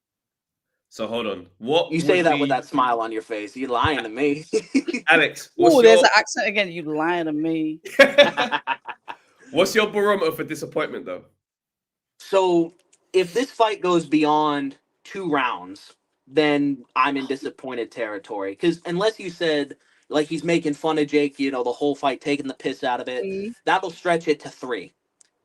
So hold on. What you say that with that smile on your face? You're lying to me, Alex. There's an accent again. You lying to me. What's your barometer for disappointment, though? So if this fight goes beyond 2 rounds, then I'm in disappointed territory. Because unless you said like he's making fun of Jake, the whole fight, taking the piss out of it, that'll stretch it to 3.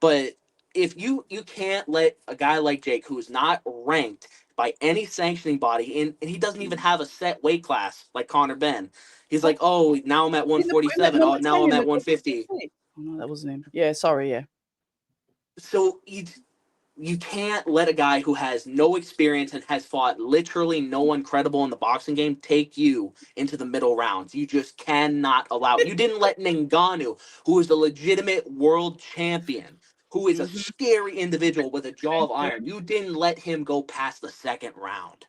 But if you can't let a guy like Jake, who's not ranked by any sanctioning body, and he doesn't even have a set weight class like Conor Benn. He's like, oh, now I'm at 147. Oh, now I'm at 150. Oh, no, that wasn't him. Yeah, sorry, yeah. So you can't let a guy who has no experience and has fought literally no one credible in the boxing game take you into the middle rounds. You just cannot allow it. You didn't let Ngannou, who is a legitimate world champion, who is a scary individual with a jaw of iron, you didn't let him go past the 2nd round.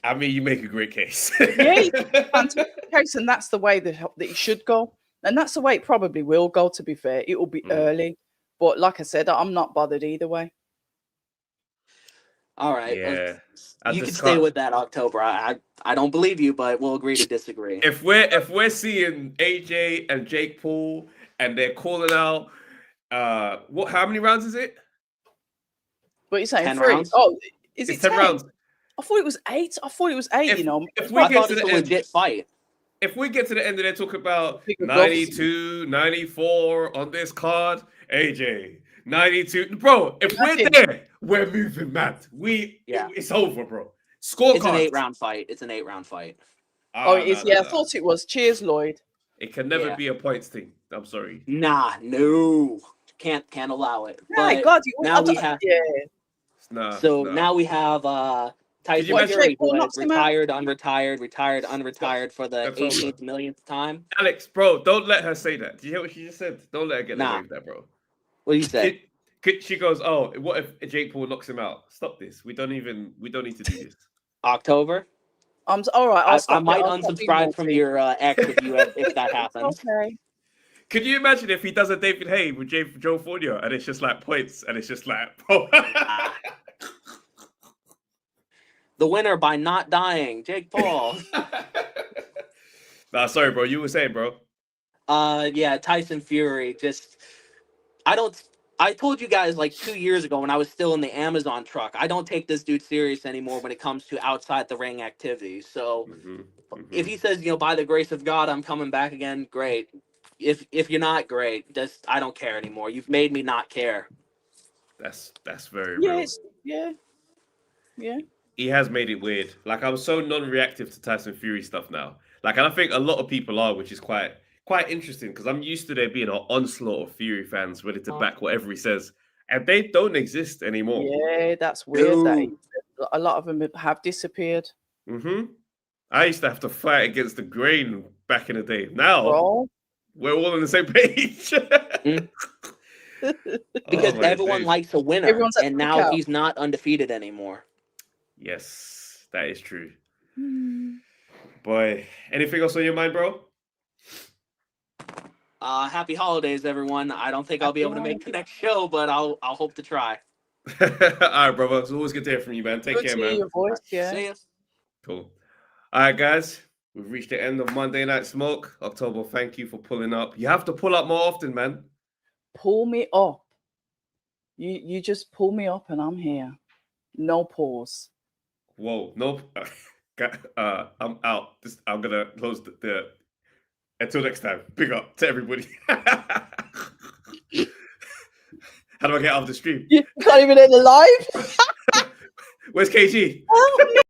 I mean, you make a great case. Yeah, fantastic case, and that's the way that it should go. And that's the way it probably will go, to be fair. It will be early. But like I said, I'm not bothered either way. All right. Yeah. You can stay with that, October. I don't believe you, but we'll agree to disagree. If we're seeing AJ and Jake Paul and they're calling out how many rounds is it? What are you saying? 10 3? rounds? Oh, is it's it 10 rounds? I thought it was 8. I thought it was 8, If we get to the legit fight. If we get to the end and they talk about 92, 94 on this card, AJ, 92. Bro, if we're there, we're moving mad. It's over, bro. Scorecard. It's an 8-round fight. It's an 8-round fight. Oh, it is. No. I thought it was. Cheers, Lloyd. It can never be a points thing. I'm sorry. Nah, no. Can't allow it. My God, now we have now we have Tyson Fury, who has retired, unretired for the 18th millionth time. Alex, bro, don't let her say that. Did you hear what she just said? Don't let her get away with that, bro. What do you say? She goes, oh, what if Jake Paul knocks him out? Stop this. We don't need to do this. October? All right. I might unsubscribe from your ex if that happens. Okay. Could you imagine if he does a David Haye with Joe Fornia and it's just like points and it's just like, bro. The winner by not dying, Jake Paul. Nah, sorry, bro. You were saying, bro. Yeah, Tyson Fury. I told you guys like 2 years ago when I was still in the Amazon truck, I don't take this dude serious anymore when it comes to outside the ring activities. So if he says, by the grace of God, I'm coming back again, great. If you're not, great. I don't care anymore. You've made me not care. That's very real. Yeah. He has made it weird. Like, I'm so non-reactive to Tyson Fury stuff now. Like, and I think a lot of people are, which is quite interesting because I'm used to there being an onslaught of Fury fans ready to back whatever he says, and they don't exist anymore. Yeah, that's weird. That a lot of them have disappeared. I used to have to fight against the grain back in the day. Now we're all on the same page. Because everyone likes a winner, and now he's not undefeated anymore. Yes, that is true. Boy, anything else on your mind, bro? Happy holidays, everyone. I don't think I'll be able to make the next show, but I'll hope to try. All right, brother. It's always good to hear from you, man. Take care, man. Your voice, See ya. Cool. All right, guys. We've reached the end of Monday Night Smoke. October, thank you for pulling up. You have to pull up more often, man. Pull me up. You just pull me up and I'm here. No pause. Whoa, no. I'm out. I'm going to close the... Until next time. Big up to everybody. How do I get out of the stream? You can't even end the live? Where's KG? Help me.